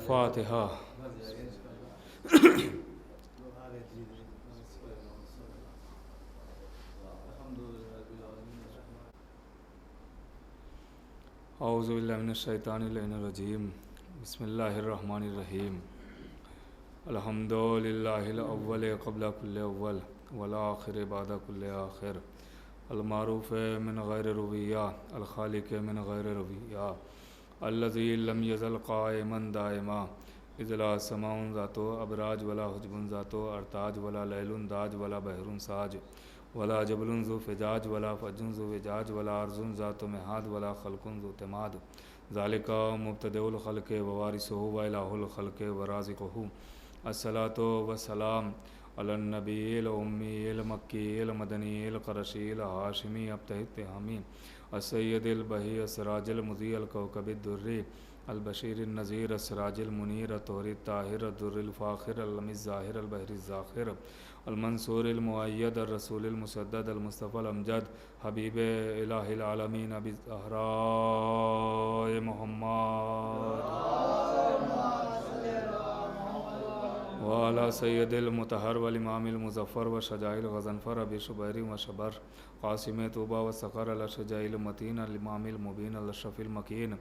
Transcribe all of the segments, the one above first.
فاتحہ. اعوذ باللہ من الشیطان اللعین الرجیم. بسم اللہ الرحمن الرحیم. الحمد للہ الاول قبل کل اول والآخر بعد کل آخر. المعروف من غیر رویہ الخالق من غیر رویہ الذی لم یزل قائما دائما اذ لا سماء ذات ابراج ولا حجب ذات ارتاج ولا لیل داج ولا بحر ساج ولا جبل ذو فجاج ولا فج ذو وجاج ولا ارض ذات مہاد ولا خلق ذو تماد ذالک مبتدئ الخلق ووارثہ والہ الخلق ورازقہ. الصلاۃ والسلام علی النبی الامی المکی المدنی القرشی الہاشمی ابتہ التہامی السید البہی السراج المضیء الکوکب الدری البشیر النذیر السراج المنیر الطہر الطاہر الدر الفاخر العلم الظاہر البحر الزاخر المنصور المؤید الرسول المسدد المصطفى الامجد حبیب الہ العالمین ابی الزہراء محمد وعلى سید المطہر والامام المظفر وشجاع الغضنفر ابی شبیر وشبر قاسم طوبہ وسقر الاشجاع المتین الامام المبین الاشرف المکین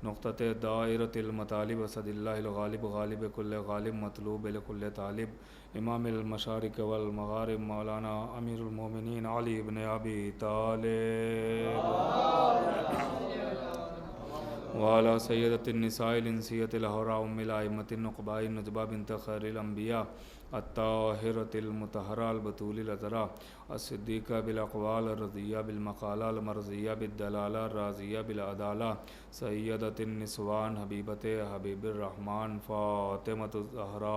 نقطۃ دائرۃ المطالب اسد اللہ الغالب غالب کل غالب مطلوب لکل طالب امام المشارق والمغارب مولانا امیر المومنین علی بن ابی طالب وعلى سیدۃ النساء الانسیۃ الحراء ام الائمۃ النقباء النجبہ بنت خیر الانبیاء الطاہرۃ المطہرہ البتول العذراء الصدیقہ بالاقوال الرضیہ بالمقالہ المرضیہ بالدلالہ الراضیہ بالعدالہ سیدۃ النسوان حبیبۃ حبیب الرحمن فاطمۃ الزہراء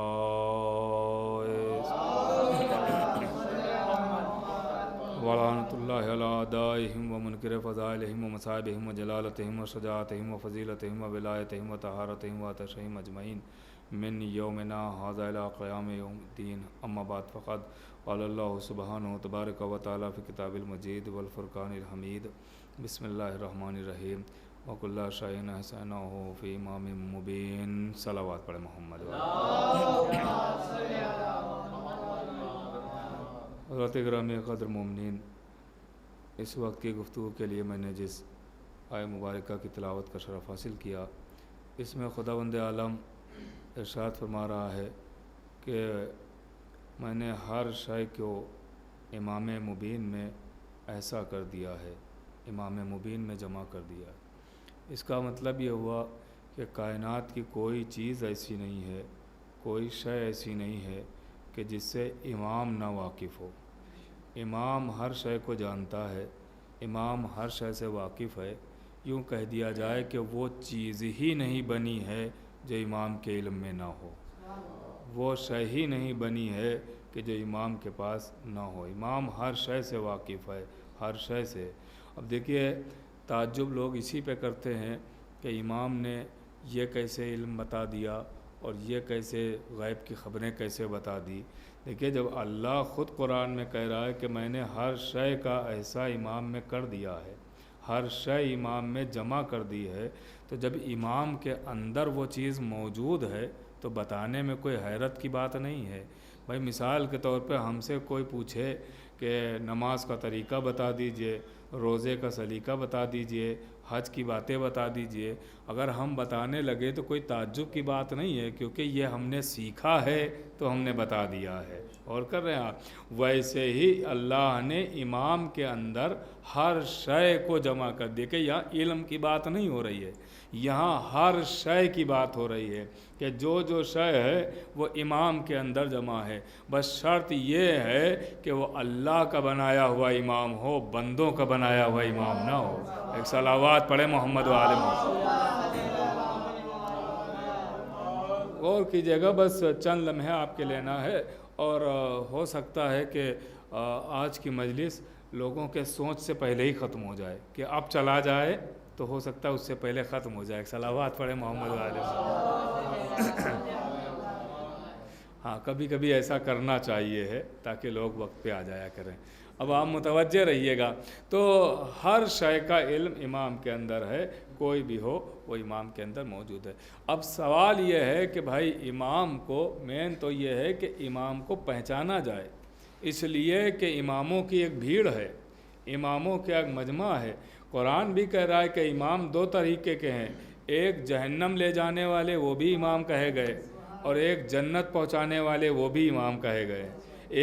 ولعنۃ اللہ علی اعدائہم ومنکر فضائلہم ومصائبہم وجلالتہم وشجاعتہم وفضیلتہم وولایتہم وطہارتہم وعطشہم اجمعین من یومنا ھذا الی قیام یوم الدین. اما بعد فقد قال اللہ سبحانہ تبارک و تعالی فی کتاب المجید والفرقان الحمید. بسم اللہ الرحمن الرحیم. وکل شیء احصیناہ فی امام مبین. صلوات پڑھیں محمد. حضرت گرامی قدر مومنین، اس وقت کی گفتگو کے لیے میں نے جس آیہ مبارکہ کی تلاوت کا شرف حاصل کیا، اس میں خداوند عالم ارشاد فرما رہا ہے کہ میں نے ہر شے کو امام مبین میں ایسا کر دیا ہے، امام مبین میں جمع کر دیا ہے. اس کا مطلب یہ ہوا کہ کائنات کی کوئی چیز ایسی نہیں ہے، کوئی شے ایسی نہیں ہے کہ جس سے امام نہ واقف ہو. امام ہر شے کو جانتا ہے، امام ہر شے سے واقف ہے. یوں کہہ دیا جائے کہ وہ چیز ہی نہیں بنی ہے جو امام کے علم میں نہ ہو، وہ شے ہی نہیں بنی ہے کہ جو امام کے پاس نہ ہو. امام ہر شے سے واقف ہے، ہر شے سے. اب دیکھیے، تعجب لوگ اسی پہ کرتے ہیں کہ امام نے یہ کیسے علم بتا دیا اور یہ کیسے غیب کی خبریں کیسے بتا دی. دیکھیے، جب اللہ خود قرآن میں کہہ رہا ہے کہ میں نے ہر شے کا ایسا امام میں کر دیا ہے، ہر شے امام میں جمع کر دی ہے، تو جب امام کے اندر وہ چیز موجود ہے تو بتانے میں کوئی حیرت کی بات نہیں ہے. بھائی مثال کے طور پہ ہم سے کوئی پوچھے کہ نماز کا طریقہ بتا دیجئے، روزے کا سلیقہ بتا دیجئے، حج کی باتیں بتا دیجئے، اگر ہم بتانے لگے تو کوئی تعجب کی بات نہیں ہے، کیونکہ یہ ہم نے سیکھا ہے تو ہم نے بتا دیا ہے. اور کر رہے ہیں آپ. ویسے ہی اللہ نے امام کے اندر ہر شے کو جمع کر دیا. کہ یہاں علم کی بات نہیں ہو رہی ہے، یہاں ہر شے کی بات ہو رہی ہے کہ جو شے ہے وہ امام کے اندر جمع ہے. بس شرط یہ ہے کہ وہ اللہ کا بنایا ہوا امام ہو، بندوں کا بنایا ہوا امام نہ ہو. ایک صلوات پڑھے محمد و آل محمد. غور کیجیے گا، بس چند لمحے آپ کے لینا ہے، اور ہو سکتا ہے کہ آج کی مجلس لوگوں کے سوچ سے پہلے ہی ختم ہو جائے کہ اب چلا جائے تو ہو سکتا ہے اس سے پہلے ختم ہو جائے. صلوات پڑھے محمد علیہ. ہاں کبھی کبھی ایسا کرنا چاہیے ہے تاکہ لوگ وقت پہ آ جایا کریں. اب آپ متوجہ رہیے گا. تو ہر شے کا علم امام کے اندر ہے، کوئی بھی ہو وہ امام کے اندر موجود ہے. اب سوال یہ ہے کہ بھائی امام کو مین تو یہ ہے کہ امام کو پہچانا جائے، اس لیے کہ اماموں کی ایک بھیڑ ہے، اماموں کا ایک مجمع ہے. قرآن بھی کہہ رہا ہے کہ امام دو طریقے کے ہیں، ایک جہنم لے جانے والے وہ بھی امام کہے گئے، اور ایک جنت پہنچانے والے وہ بھی امام کہے گئے.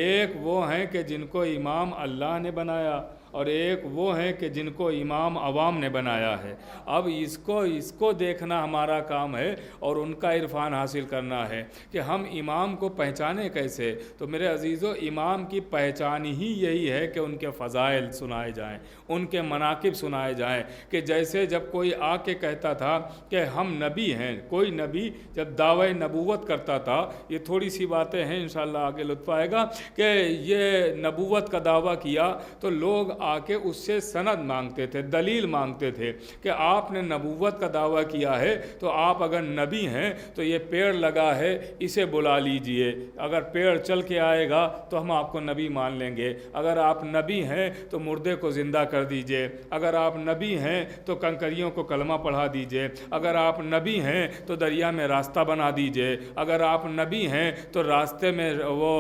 ایک وہ ہیں کہ جن کو امام اللہ نے بنایا، اور ایک وہ ہیں کہ جن کو امام عوام نے بنایا ہے. اب اس کو دیکھنا ہمارا کام ہے اور ان کا عرفان حاصل کرنا ہے کہ ہم امام کو پہچانے کیسے. تو میرے عزیزو، امام کی پہچان ہی یہی ہے کہ ان کے فضائل سنائے جائیں، ان کے مناقب سنائے جائیں. کہ جیسے جب کوئی آ کے کہتا تھا کہ ہم نبی ہیں، کوئی نبی جب دعوی نبوت کرتا تھا، یہ تھوڑی سی باتیں ہیں انشاءاللہ آگے لطف آئے گا، کہ یہ نبوت کا دعویٰ کیا تو لوگ آ کے اس سے سند مانگتے تھے، دلیل مانگتے تھے کہ آپ نے نبوت کا دعویٰ کیا ہے تو آپ اگر نبی ہیں تو یہ پیڑ لگا ہے اسے بلا لیجئے، اگر پیڑ چل کے آئے گا تو ہم آپ کو نبی مان لیں گے. اگر آپ نبی ہیں تو مردے کو زندہ کر دیجئے، اگر آپ نبی ہیں تو کنکریوں کو کلمہ پڑھا دیجئے، اگر آپ نبی ہیں تو دریا میں راستہ بنا دیجئے، اگر آپ نبی ہیں تو راستے میں وہ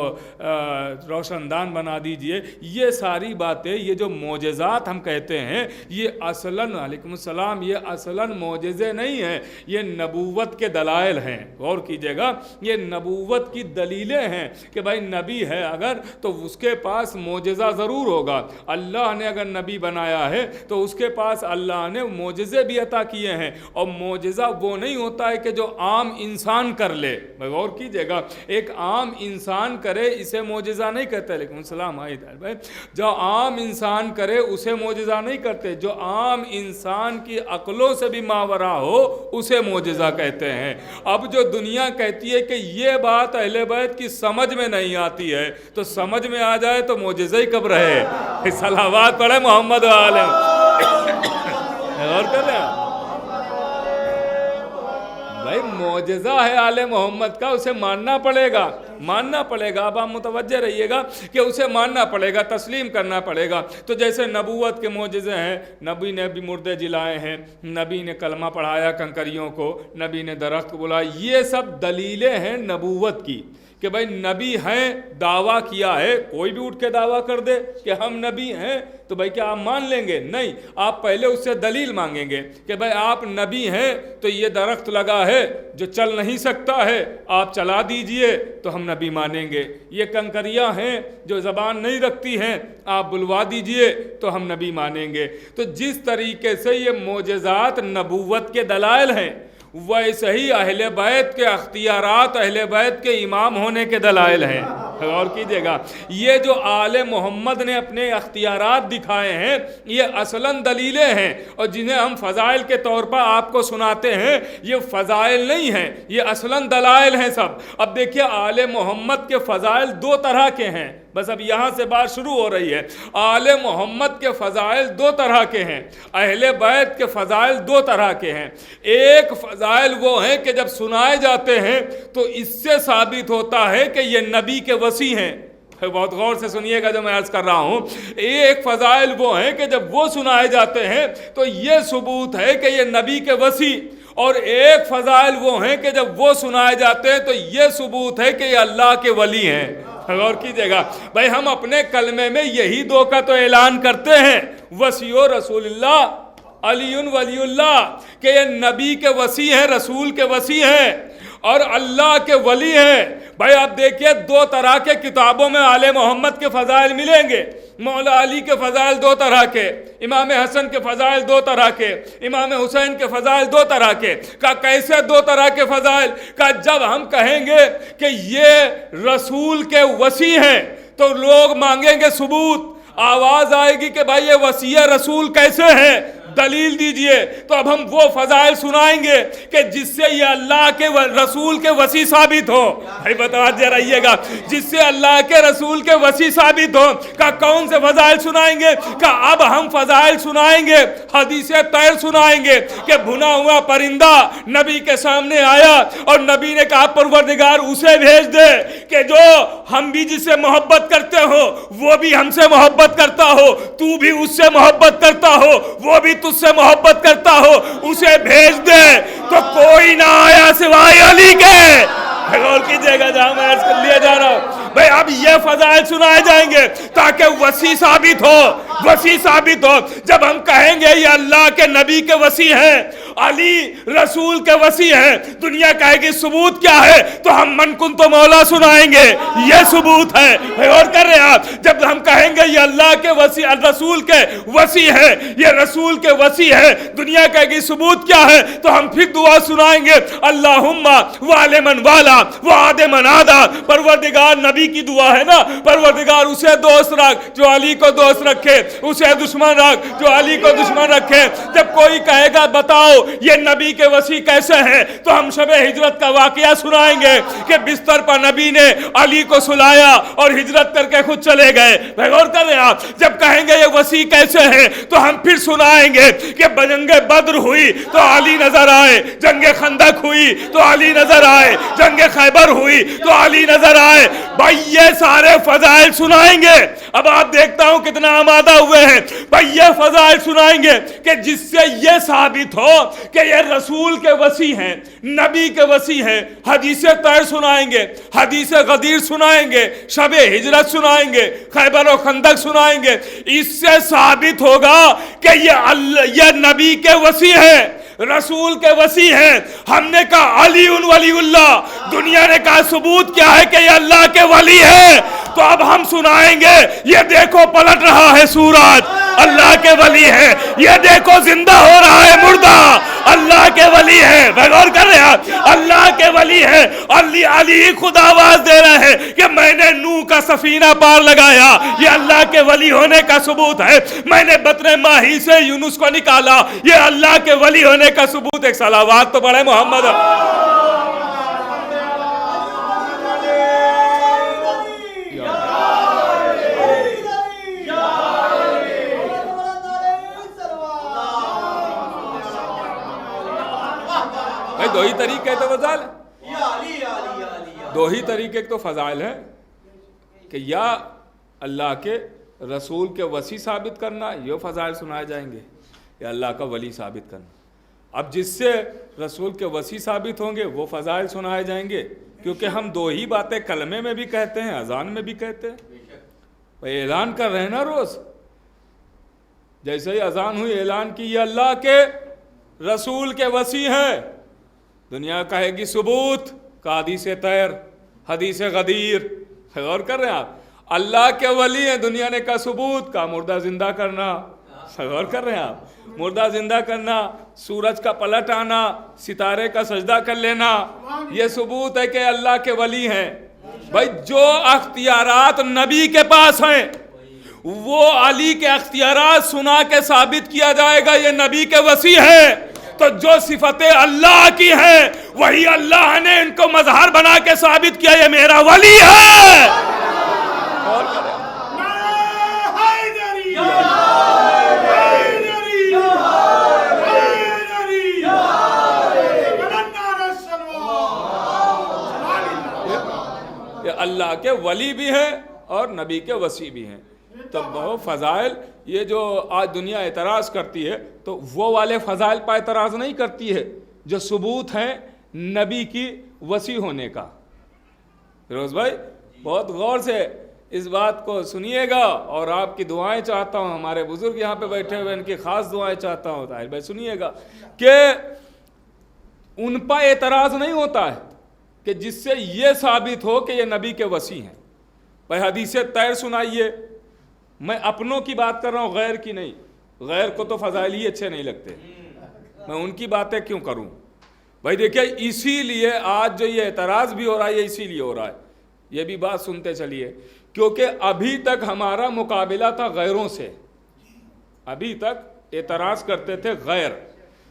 روشن دان بنا دیجئے. یہ ساری باتیں، یہ جو معجزات ہم کہتے ہیں، یہ اصلاً علیکم السلام، یہ اصلاً معجزے نہیں ہیں، یہ نبوت کے دلائل ہیں. غور کیجئے گا، یہ نبوت کی دلیلیں ہیں کہ بھائی نبی ہے اگر تو اس کے پاس معجزہ ضرور ہوگا. اللہ نے اگر نبی بنایا ہے تو اس کے پاس اللہ نے معجزے بھی عطا کیے ہیں. اور معجزہ وہ نہیں ہوتا ہے کہ جو عام انسان کر لے. غور کیجئے گا، ایک عام انسان کرے اسے معجزہ نہیں کہتے. علیکم السلام. جو عام انسان کرے اسے معجزہ نہیں کرتے، جو عام انسان کی عقلوں سے بھی ماورا ہو اسے معجزہ کہتے ہیں. اب جو دنیا کہتی ہے کہ یہ بات اہل بیت کی سمجھ میں نہیں آتی ہے، تو سمجھ میں آ جائے تو معجزہ ہی کب رہے. صلوات پڑھے محمد عالم. اور کر رہے ہیں بھائی، معجزہ ہے آل محمد کا، اسے ماننا پڑے گا، ماننا پڑے گا. اب آپ متوجہ رہیے گا کہ اسے ماننا پڑے گا، تسلیم کرنا پڑے گا. تو جیسے نبوت کے معجزے ہیں، نبی نے بھی مردے جلائے ہیں، نبی نے کلمہ پڑھایا کنکریوں کو، نبی نے درخت کو بلایا، یہ سب دلیلیں ہیں نبوت کی کہ بھائی نبی ہیں، دعویٰ کیا ہے. کوئی بھی اٹھ کے دعویٰ کر دے کہ ہم نبی ہیں تو بھائی کیا آپ مان لیں گے؟ نہیں، آپ پہلے اس سے دلیل مانگیں گے کہ بھائی آپ نبی ہیں تو یہ درخت لگا ہے جو چل نہیں سکتا ہے، آپ چلا دیجئے تو ہم نبی مانیں گے. یہ کنکریاں ہیں جو زبان نہیں رکھتی ہیں، آپ بلوا دیجئے تو ہم نبی مانیں گے. تو جس طریقے سے یہ معجزات نبوت کے دلائل ہیں، ویسے ہی اہل بیت کے اختیارات اہل بیت کے امام ہونے کے دلائل ہیں. غور کیجئے گا، یہ جو آل محمد نے اپنے اختیارات دکھائے ہیں یہ اصلاً دلیلیں ہیں، اور جنہیں ہم فضائل کے طور پر آپ کو سناتے ہیں یہ فضائل نہیں ہیں، یہ اصلاً دلائل ہیں سب. اب دیکھیے آل محمد کے فضائل دو طرح کے ہیں. بس اب یہاں سے بات شروع ہو رہی ہے. آل محمد کے فضائل دو طرح کے ہیں، اہل بیت کے فضائل دو طرح کے ہیں. ایک فضائل وہ ہیں کہ جب سنائے جاتے ہیں تو اس سے ثابت ہوتا ہے کہ یہ نبی کے وصی ہیں. بہت غور سے سنیے گا جو میں عرض کر رہا ہوں. ایک فضائل وہ ہیں کہ جب وہ سنائے جاتے ہیں تو یہ ثبوت ہے کہ یہ نبی کے وصی، اور ایک فضائل وہ ہیں کہ جب وہ سنائے جاتے ہیں تو یہ ثبوت ہے کہ یہ اللہ کے ولی ہیں. غور کیجئے گا بھائی، ہم اپنے کلمے میں یہی دو کا تو اعلان کرتے ہیں، وصی و رسول اللہ، علی ولی اللہ، کہ یہ نبی کے وصی ہیں، رسول کے وصی ہیں اور اللہ کے ولی ہیں. بھائی آپ دیکھیے دو طرح کے کتابوں میں آل محمد کے فضائل ملیں گے. مولا علی کے فضائل دو طرح کے، امام حسن کے فضائل دو طرح کے، امام حسین کے فضائل دو طرح کے. کہ کیسے دو طرح کے فضائل؟ کہ جب ہم کہیں گے کہ یہ رسول کے وصی ہیں تو لوگ مانگیں گے ثبوت، آواز آئے گی کہ بھائی یہ وصی رسول کیسے ہیں؟ دلیل دیجئے. تو اب ہم وہ فضائل سنائیں گے کہ جس سے یہ اللہ کے رسول کے وسیع ثابت ہو. بھائی بتوجہ رہیے گا, جس سے اللہ کے رسول کے وسیع ثابت ہو. کہ کون سے فضائل سنائیں گے؟ کہ اب ہم فضائل سنائیں گے, حدیث طیر سنائیں گے کہ بھنا ہوا پرندہ نبی کے سامنے آیا اور نبی نے کہا پروردگار اسے بھیج دے کہ جو ہم بھی جس سے محبت کرتے ہو وہ بھی ہم سے محبت کرتا ہو, تو بھی اس سے محبت کرتا ہو, وہ بھی تجھ سے محبت کرتا ہو, اسے بھیج دے. تو کوئی نہ آیا سوائے علی کے. غور کیجئے گا جہاں میں عرض کر لیا جا رہا ہوں. بھئی اب یہ فضائل سنائے جائیں گے تاکہ وسیع ثابت ہو, وسیع ثابت ہو. جب ہم کہیں گے یہ اللہ کے نبی کے وسیع ہیں, علی رسول کے وسیع ہیں, دنیا کہے گی ثبوت کیا ہے, تو ہم من کن تو مولا سنائیں گے, یہ ثبوت ہے. غور کر رہے ہیں آپ, جب ہم کہیں گے یہ اللہ کے وسیع, رسول کے وسیع ہے, یہ رسول کے وسیع ہے, دنیا کہے گی ثبوت کیا ہے, تو ہم پھر دعا سنائیں گے اللہم وعلی من والا وعاد من عادا. پروردگار نبی کی دعا ہے نا, پروردگار اسے دوست رکھ جو علی کو دوست رکھے, اسے دشمن رکھ جو علی کو دشمن رکھے. جب کوئی کہے گا بتاؤ یہ نبی کے وسیع کیسے ہیں, تو ہم شب ہجرت کا واقعہ سنائیں گے کہ بستر پر نبی نے علی کو سلایا اور ہجرت کر کے خود چلے گئے. غور کر رہے ہیں آپ, جب کہیں گے یہ وسیع کیسے ہیں, تو ہم پھر سنائیں گے کہ جنگ بدر ہوئی تو علی نظر آئے, جنگ خندق ہوئی تو علی نظر آئے, جنگ خیبر ہوئی تو علی نظر آئے. بھائی یہ سارے فضائل سنائیں گے. اب آپ دیکھتا ہوں کتنا آمادہ ہوئے ہیں. بھائی یہ فضائل سنائیں گے کہ جس سے یہ ثابت ہو کہ یہ رسول کے وسیع ہیں, نبی کے وسیع ہیں. حدیث طیر سنائیں گے, حدیث غدیر سنائیں گے, شب ہجرت سنائیں گے, خیبر و خندق سنائیں گے. اس سے ثابت ہوگا کہ یہ نبی کے وسیع ہیں, رسول کے وسیع ہیں. ہم نے کہا علی ولی اللہ, دنیا نے کہا ثبوت کیا ہے کہ یہ اللہ کے ولی ہے. تو اب ہم سنائیں گے یہ دیکھو پلٹ رہا ہے سورج, اللہ کے ولی ہے. یہ دیکھو زندہ ہو رہا ہے مردہ, اللہ کے ولی ہے. غور کر رہے ہیں, اللہ کے ولی ہے. علی خود آواز دے رہے ہیں کہ میں نے نوح کا سفینہ پار لگایا, یہ اللہ کے ولی ہونے کا ثبوت ہے. میں نے بطن ماہی سے یونس کو نکالا, یہ اللہ کے ولی ہونے کا ثبوت. ایک صلوات تو پڑھے محمد. دو ہی طریقے تو فضائل, دو ہی طریقے تو فضائل ہیں کہ یا اللہ کے رسول کے وسیع ثابت کرنا, یہ فضائل سنائے جائیں گے, یا اللہ کا ولی ثابت کرنا. اب جس سے رسول کے وسیع ثابت ہوں گے وہ فضائل سنائے جائیں گے, کیونکہ ہم دو ہی باتیں کلمے میں بھی کہتے ہیں, اذان میں بھی کہتے ہیں. اعلان کر رہے ہیں نا روز, جیسے ہی اذان ہوئی اعلان کی یہ اللہ کے رسول کے وسیع ہیں, دنیا کہے گی ثبوت کا حدیث طیر, حدیث غدیر. غور کر رہے ہیں آپ, اللہ کے ولی ہیں, دنیا نے کہا ثبوت کا مردہ زندہ کرنا. غور کر رہے ہیں آپ, مردہ زندہ کرنا, سورج کا پلٹ آنا, ستارے کا سجدہ کر لینا, یہ ثبوت ہے کہ اللہ کے ولی ہیں. بھائی جو اختیارات نبی کے پاس ہیں وہ علی کے اختیارات سنا کے ثابت کیا جائے گا یہ نبی کے وسیع ہیں. تو جو صفتیں اللہ کی ہیں وہی اللہ نے ان کو مظہر بنا کے ثابت کیا یہ میرا ولی ہے. یہ اللہ کے ولی بھی ہیں اور نبی کے وسیع بھی ہیں. تو وہ فضائل, یہ جو آج دنیا اعتراض کرتی ہے تو وہ والے فضائل پر اعتراض نہیں کرتی ہے جو ثبوت ہیں نبی کی وسیع ہونے کا. فیروز بھائی بہت غور سے اس بات کو سنیے گا, اور آپ کی دعائیں چاہتا ہوں, ہمارے بزرگ یہاں پہ بیٹھے ہوئے ان کی خاص دعائیں چاہتا ہوں. طاہر بھائی سنیے گا کہ ان پر اعتراض نہیں ہوتا ہے کہ جس سے یہ ثابت ہو کہ یہ نبی کے وسیع ہیں. بھائی حدیث طیر سنائیے, میں اپنوں کی بات کر رہا ہوں, غیر کی نہیں. غیر کو تو فضائل ہی اچھے نہیں لگتے, میں ان کی باتیں کیوں کروں. بھائی دیکھیں اسی لیے آج جو یہ اعتراض بھی ہو رہا ہے یہ اسی لیے ہو رہا ہے. یہ بھی بات سنتے چلیے, کیونکہ ابھی تک ہمارا مقابلہ تھا غیروں سے, ابھی تک اعتراض کرتے تھے غیر،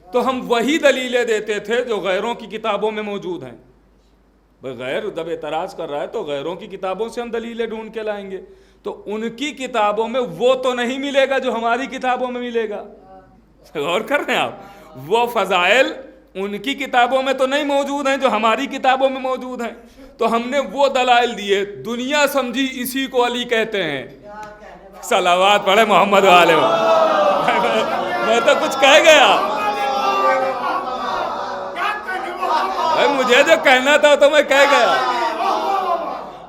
تو ہم وہی دلیلیں دیتے تھے جو غیروں کی کتابوں میں موجود ہیں. بھائی غیر جب اعتراض کر رہا ہے تو غیروں کی کتابوں سے ہم دلیلیں ڈھونڈ کے لائیں گے. تو ان کی کتابوں میں وہ تو نہیں ملے گا جو ہماری کتابوں میں ملے گا. غور کر رہے ہیں آپ؟ وہ فضائل ان کی کتابوں میں تو نہیں موجود ہیں جو ہماری کتابوں میں موجود ہیں. تو ہم نے وہ دلائل دیے. دنیا سمجھی اسی کو علی کہتے ہیں. صلوات پڑھے محمد والے. میں تو کچھ کہہ گیا مجھے جو کہنا تھا تو میں کہہ گیا.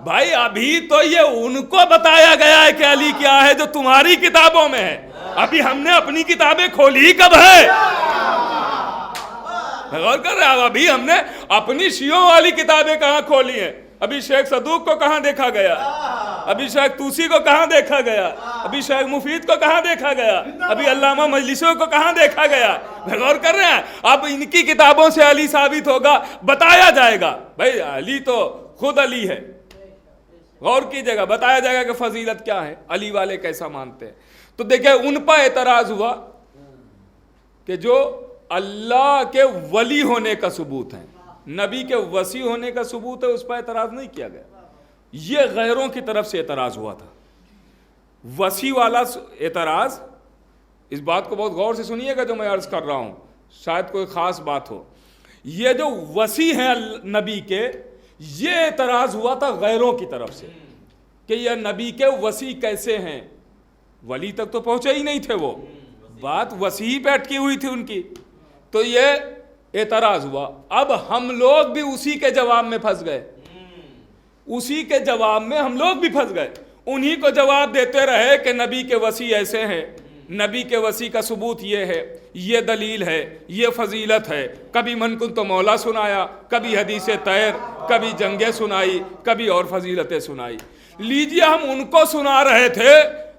بھائی ابھی تو یہ ان کو بتایا گیا ہے کہ علی کیا ہے جو تمہاری کتابوں میں ہے. ابھی ہم نے اپنی کتابیں کھولی کب ہے؟ غور کر رہے ہیں؟ ابھی ہم نے اپنی شیعوں والی کتابیں کہاں کھولی ہیں؟ ابھی شیخ صدوق کو کہاں دیکھا گیا؟ ابھی شیخ توسی کو کہاں دیکھا گیا؟ ابھی شیخ مفید کو کہاں دیکھا گیا؟ ابھی علامہ مجلسیوں کو کہاں دیکھا گیا؟ غور کر رہے ہیں؟ اب ان کی کتابوں سے علی ثابت ہوگا، بتایا جائے گا. بھائی علی تو خود علی ہے. غور کیجئے گا، بتایا جائے گا کہ فضیلت کیا ہے، علی والے کیسا مانتے ہیں. تو دیکھیں ان پر اعتراض ہوا کہ جو اللہ کے ولی ہونے کا ثبوت ہے، نبی کے وصی ہونے کا ثبوت ہے، اس پر اعتراض نہیں کیا گیا. یہ غیروں کی طرف سے اعتراض ہوا تھا. وصی والا اعتراض، اس بات کو بہت غور سے سنیے گا جو میں عرض کر رہا ہوں، شاید کوئی خاص بات ہو. یہ جو وصی ہیں نبی کے، یہ اعتراض ہوا تھا غیروں کی طرف سے کہ یہ نبی کے وصی کیسے ہیں. ولی تک تو پہنچے ہی نہیں تھے، وہ بات وصی پہ اٹکی ہوئی تھی ان کی. تو یہ اعتراض ہوا. اب ہم لوگ بھی اسی کے جواب میں پھنس گئے. اسی کے جواب میں ہم لوگ بھی پھنس گئے. انہی کو جواب دیتے رہے کہ نبی کے وصی ایسے ہیں، نبی کے وصی کا ثبوت یہ ہے، یہ دلیل ہے، یہ فضیلت ہے. کبھی من کن تو مولا سنایا، کبھی حدیث طیر، کبھی جنگیں سنائی، کبھی اور فضیلتیں سنائی. لیجئے ہم ان کو سنا رہے تھے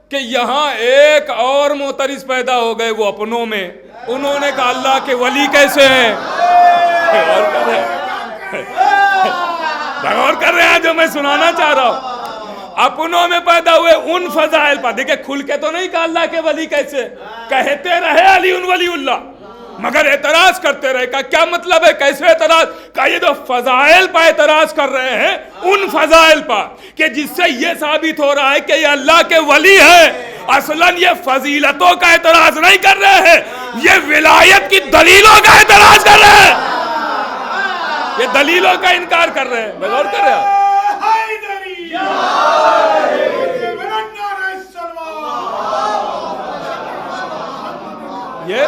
کہ یہاں ایک اور معترض پیدا ہو گئے وہ اپنوں میں. انہوں نے کہا اللہ کے ولی کیسے ہیں؟ غور کر رہے ہیں جو میں سنانا چاہ رہا ہوں؟ اپنوں میں پیدا ہوئے ان فضائل پر. دیکھیں کھل کے تو نہیں کہا اللہ کے ولی کیسے، کہتے رہے علی ولی اللہ، مگر اعتراض کرتے رہے. کہا کیا مطلب ہے، کیسے اعتراض؟ کہا یہ جو فضائل پر اعتراض کر رہے ہیں، ان فضائل پر کہ جس سے یہ ثابت ہو رہا ہے کہ یہ اللہ کے ولی ہے. اصلاً یہ فضیلتوں کا اعتراض نہیں کر رہے ہیں، یہ ولایت کی دلیلوں کا اعتراض کر رہے ہیں، یہ دلیلوں کا انکار کر رہے ہیں. غور کر رہے ہیں؟ یہ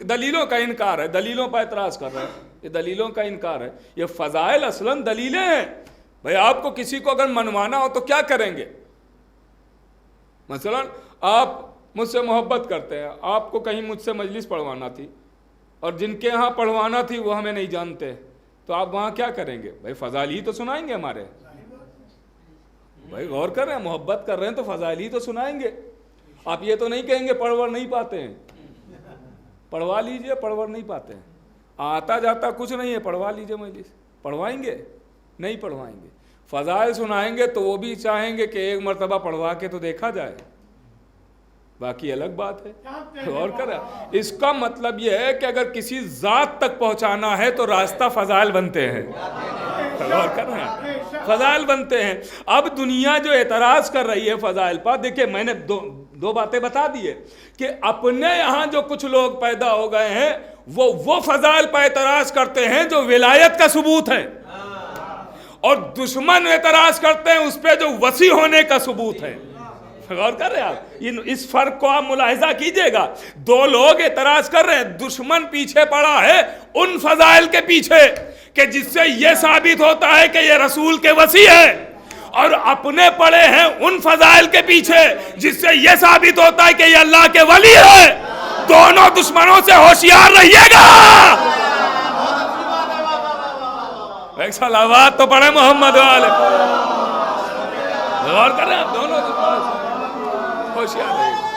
دلیلوں کا انکار ہے، دلیلوں پر اعتراض کر رہے ہیں. یہ دلیلوں کا انکار ہے. یہ فضائل اصلاً دلیلیں ہیں. بھئی آپ کو کسی کو اگر منوانا ہو تو کیا کریں گے؟ مثلا آپ مجھ سے محبت کرتے ہیں، آپ کو کہیں مجھ سے مجلس پڑھوانا تھی، اور جن کے ہاں پڑھوانا تھی وہ ہمیں نہیں جانتے، تو آپ وہاں کیا کریں گے؟ بھائی فضائل ہی تو سنائیں گے ہمارے. بھائی غور کر رہے ہیں، محبت کر رہے ہیں تو فضائل ہی تو سنائیں گے. آپ یہ تو نہیں کہیں گے پڑھور نہیں پاتے ہیں، پڑھوا لیجئے، پڑھور نہیں پاتے ہیں، آتا جاتا کچھ نہیں ہے، پڑھوا لیجئے مجلس. پڑھوائیں گے؟ نہیں پڑھوائیں گے. فضائل سنائیں گے تو وہ بھی چاہیں گے کہ ایک مرتبہ پڑھوا کے تو دیکھا جائے، باقی الگ بات ہے. غور کریں، اس کا مطلب یہ ہے کہ اگر کسی ذات تک پہنچانا ہے تو راستہ فضائل بنتے ہیں. غور کر رہے ہیں؟ فضائل بنتے ہیں. اب دنیا جو اعتراض کر رہی ہے فضائل پر، دیکھیں میں نے دو باتیں بتا دی ہے کہ اپنے یہاں جو کچھ لوگ پیدا ہو گئے ہیں وہ فضائل پر اعتراض کرتے ہیں جو ولایت کا ثبوت ہے، اور دشمن اعتراض کرتے ہیں اس پہ جو وصی ہونے کا ثبوت ہے. غور کر رہے ہیں آپ؟ اس فرق کو آپ ملاحظہ کیجئے گا. دو لوگ اعتراض کر رہے ہیں، دشمن پیچھے پڑا ہے ان فضائل کے پیچھے کہ جس سے یہ ثابت ہوتا ہے کہ یہ رسول کے وصی ہے، اور اپنے پڑے ہیں ان فضائل کے پیچھے جس سے یہ ثابت ہوتا ہے کہ یہ اللہ کے ولی ہے. دونوں دشمنوں سے ہوشیار رہیے گا. ایک صلوات تو پڑھے محمد والے. غور کر رہے ہیں؟ دونوں دشمنوں سے ہوشیار رہیے گا.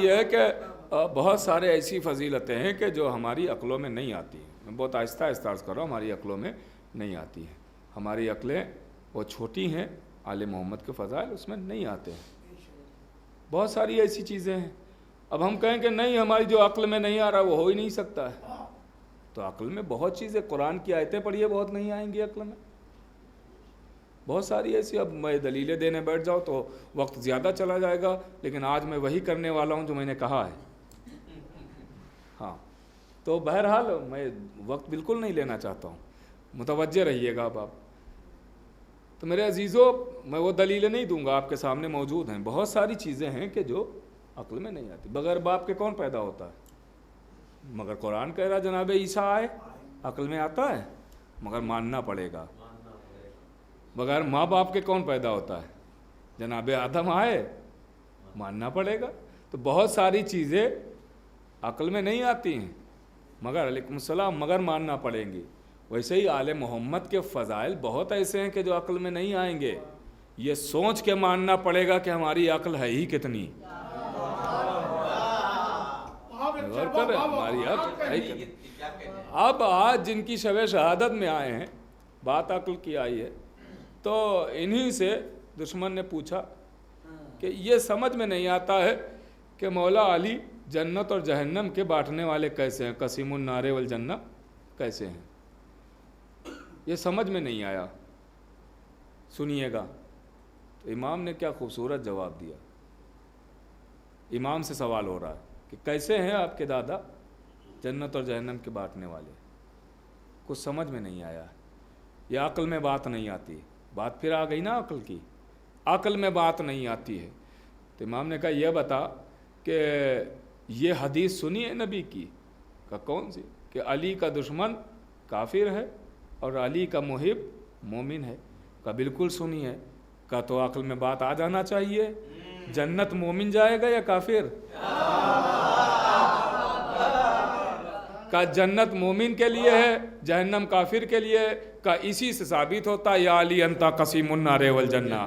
یہ ہے کہ بہت سارے ایسی فضیلتیں ہیں کہ جو ہماری عقلوں میں نہیں آتی ہیں. میں بہت آہستہ آہستہ عرض کر رہا ہوں، ہماری عقلوں میں نہیں آتی ہیں. ہماری عقلیں وہ چھوٹی ہیں، آل محمد کے فضائل اس میں نہیں آتے ہیں. بہت ساری ایسی چیزیں ہیں. اب ہم کہیں کہ نہیں ہماری جو عقل میں نہیں آ رہا وہ ہو ہی نہیں سکتا ہے، تو عقل میں بہت چیزیں، قرآن کی آیتیں پڑھیے بہت نہیں آئیں گی عقل میں، بہت ساری ایسی. اب میں دلیلیں دینے بیٹھ جاؤ تو وقت زیادہ چلا جائے گا، لیکن آج میں وہی کرنے والا ہوں جو میں نے کہا ہے. ہاں تو بہرحال میں وقت بالکل نہیں لینا چاہتا ہوں، متوجہ رہیے گا اب آپ. تو میرے عزیزوں، میں وہ دلیلیں نہیں دوں گا، آپ کے سامنے موجود ہیں. بہت ساری چیزیں ہیں کہ جو عقل میں نہیں آتی. بغیر باپ کے کون پیدا ہوتا ہے؟ مگر قرآن کہہ رہا جناب عیسیٰ آئے، عقل میں آتا ہے مگر ماننا پڑے گا. بغیر ماں باپ کے کون پیدا ہوتا ہے؟ جناب آدم آئے، ماننا پڑے گا. تو بہت ساری چیزیں عقل میں نہیں آتی ہیں مگر علیکم السلام مگر ماننا پڑیں گی. ویسے ہی آل محمد کے فضائل بہت ایسے ہیں کہ جو عقل میں نہیں آئیں گے. یہ سوچ کے ماننا پڑے گا کہ ہماری عقل ہے ہی کتنی. غور کر ہماری عقل ہے ہی کتنی. اب آج جن کی شب شہادت میں آئے ہیں، بات عقل کی آئی ہے، تو انہی سے دشمن نے پوچھا کہ یہ سمجھ میں نہیں آتا ہے کہ مولا علی جنت اور جہنم کے بانٹنے والے کیسے ہیں، قسیم النار والجنہ کیسے ہیں. یہ سمجھ میں نہیں آیا. سنیے گا تو امام نے کیا خوبصورت جواب دیا. امام سے سوال ہو رہا ہے کہ کیسے ہیں آپ کے دادا جنت اور جہنم کے بانٹنے والے. کچھ سمجھ میں نہیں آیا. یہ عقل میں بات نہیں آتی. بات پھر آ گئی نا عقل کی، عقل میں بات نہیں آتی ہے. تو امام نے کہا یہ بتا کہ یہ حدیث سنی ہے نبی کی؟ کہ کون سی؟ کہ علی کا دشمن کافر ہے اور علی کا محب مومن ہے. کا بالکل سنی ہے. کا تو عقل میں بات آ جانا چاہیے. جنت مومن جائے گا یا کافر؟ کا جنت مومن کے لیے ہے، جہنم کافر کے لیے ہے. کا اسی سے ثابت ہوتا ہے یا علی انتا قسیم النار والجنہ،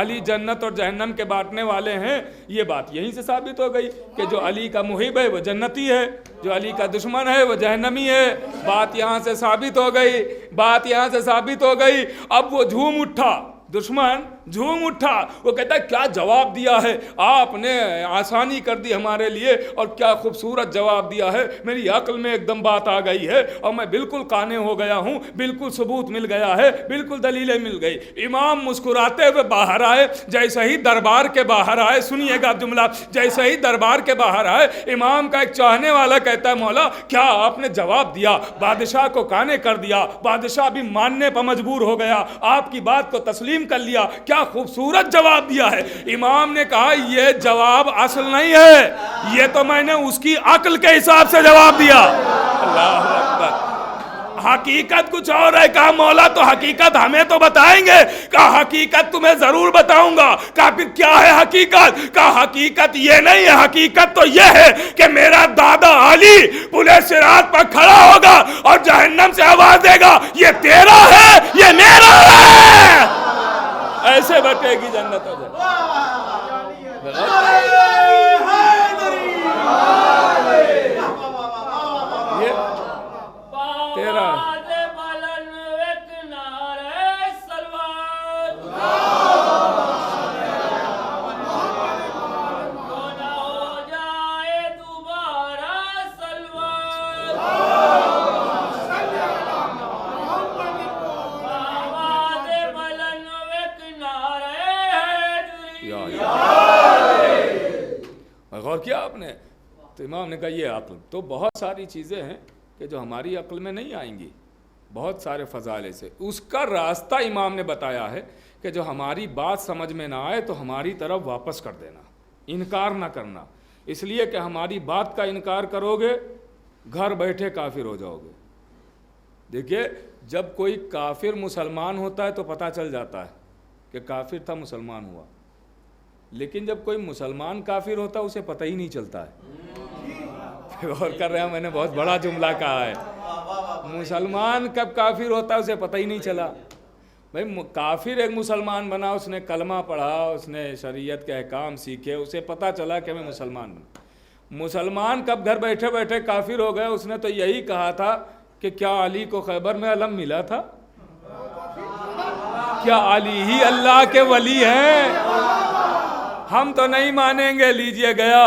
علی جنت اور جہنم کے بانٹنے والے ہیں. یہ بات یہیں سے ثابت ہو گئی کہ جو علی کا محب ہے وہ جنتی ہے، جو علی کا دشمن ہے وہ جہنمی ہے. بات یہاں سے ثابت ہو گئی، بات یہاں سے ثابت ہو گئی. اب وہ جھوم اٹھا، دشمن جھوم اٹھا. وہ کہتا ہے کیا جواب دیا ہے آپ نے، آسانی کر دی ہمارے لیے اور کیا خوبصورت جواب دیا ہے. میری عقل میں ایک دم بات آ گئی ہے اور میں بالکل قانع ہو گیا ہوں، بالکل ثبوت مل گیا ہے، بالکل دلیلیں مل گئی. امام مسکراتے ہوئے باہر آئے. جیسے ہی دربار کے باہر آئے، سنیے گا جملہ، جیسے ہی دربار کے باہر آئے، امام کا ایک چاہنے والا کہتا ہے مولا کیا آپ نے جواب دیا، بادشاہ کو قانع کر دیا، بادشاہ بھی ماننے پر مجبور ہو گیا، آپ کی بات کو تسلیم کر لیا، کیا خوبصورت جواب دیا ہے. امام نے کہا یہ جواب اصل نہیں ہے، یہ تو میں نے اس کی عقل کے حساب سے جواب دیا. اللہ اکبر. حقیقت کچھ اور ہے. کہا مولا تو حقیقت ہمیں تو بتائیں گے. کہا حقیقت تمہیں ضرور بتاؤں گا. کہا پھر کیا ہے حقیقت؟ کہا حقیقت یہ نہیں ہے، حقیقت تو یہ ہے کہ میرا دادا علی پلے صراط پر کھڑا ہوگا اور جہنم سے آواز دے گا یہ تیرا ہے، یہ میرا ہے. ایسے بٹے گی جنت ہو جائے. یہ تیرا غور کیا آپ نے. تو امام نے کہا یہ عقل. تو بہت ساری چیزیں ہیں کہ جو ہماری عقل میں نہیں آئیں گی، بہت سارے فضائل سے. اس کا راستہ امام نے بتایا ہے کہ جو ہماری بات سمجھ میں نہ آئے تو ہماری طرف واپس کر دینا، انکار نہ کرنا. اس لیے کہ ہماری بات کا انکار کرو گے گھر بیٹھے کافر ہو جاؤ گے. دیکھیے جب کوئی کافر مسلمان ہوتا ہے تو پتہ چل جاتا ہے کہ کافر تھا مسلمان ہوا، لیکن جب کوئی مسلمان کافر ہوتا ہے اسے پتہ ہی نہیں چلتا ہے. غور کر رہے ہیں، میں نے بہت بڑا جملہ کہا ہے. مسلمان کب کافر ہوتا ہے اسے پتہ ہی نہیں چلا. بھائی کافر ایک مسلمان بنا، اس نے کلمہ پڑھا، اس نے شریعت کے احکام سیکھے، اسے پتہ چلا کہ میں مسلمان بنا. مسلمان کب گھر بیٹھے بیٹھے کافر ہو گئے؟ اس نے تو یہی کہا تھا کہ کیا علی کو خیبر میں علم ملا تھا؟ کیا علی ہی اللہ کے ولی ہیں؟ ہم تو نہیں مانیں گے، لیجئے گیا۔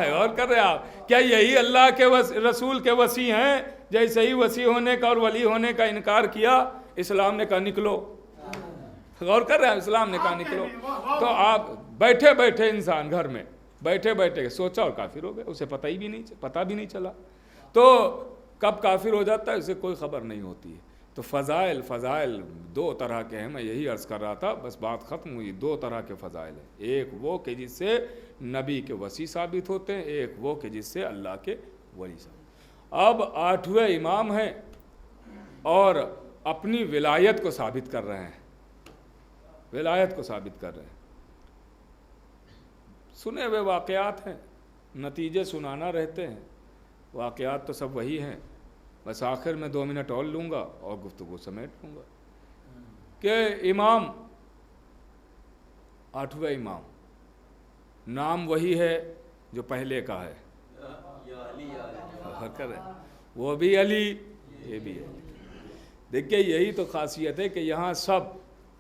غور کر رہے آپ؟ کیا یہی اللہ کے رسول کے وصی ہیں؟ جیسے ہی وصی ہونے کا اور ولی ہونے کا انکار کیا، اسلام نے کہا نکلو۔ غور کر رہے ہیں؟ اسلام نے کہا نکلو۔ تو آپ بیٹھے بیٹھے انسان گھر میں بیٹھے بیٹھے سوچا اور کافر ہو گئے، اسے پتہ بھی نہیں چلا۔ تو کب کافر ہو جاتا ہے اسے کوئی خبر نہیں ہوتی ہے۔ تو فضائل دو طرح کے ہیں، میں یہی عرض کر رہا تھا، بس بات ختم ہوئی۔ دو طرح کے فضائل ہیں، ایک وہ کہ جس سے نبی کے وصی ثابت ہوتے ہیں، ایک وہ کہ جس سے اللہ کے ولی ثابت۔ اب 8ویں امام ہیں اور اپنی ولایت کو ثابت کر رہے ہیں، ولایت کو ثابت کر رہے ہیں۔ سنے ہوئے واقعات ہیں، نتیجے سنانا رہتے ہیں، واقعات تو سب وہی ہیں، بس آخر میں 2 منٹ اور لوں گا اور گفتگو سمیٹ لوں گا کہ امام 8ویں امام نام وہی ہے جو پہلے کا ہے، وہ بھی علی، یہ بھی علی۔ دیکھیے یہی تو خاصیت ہے کہ یہاں سب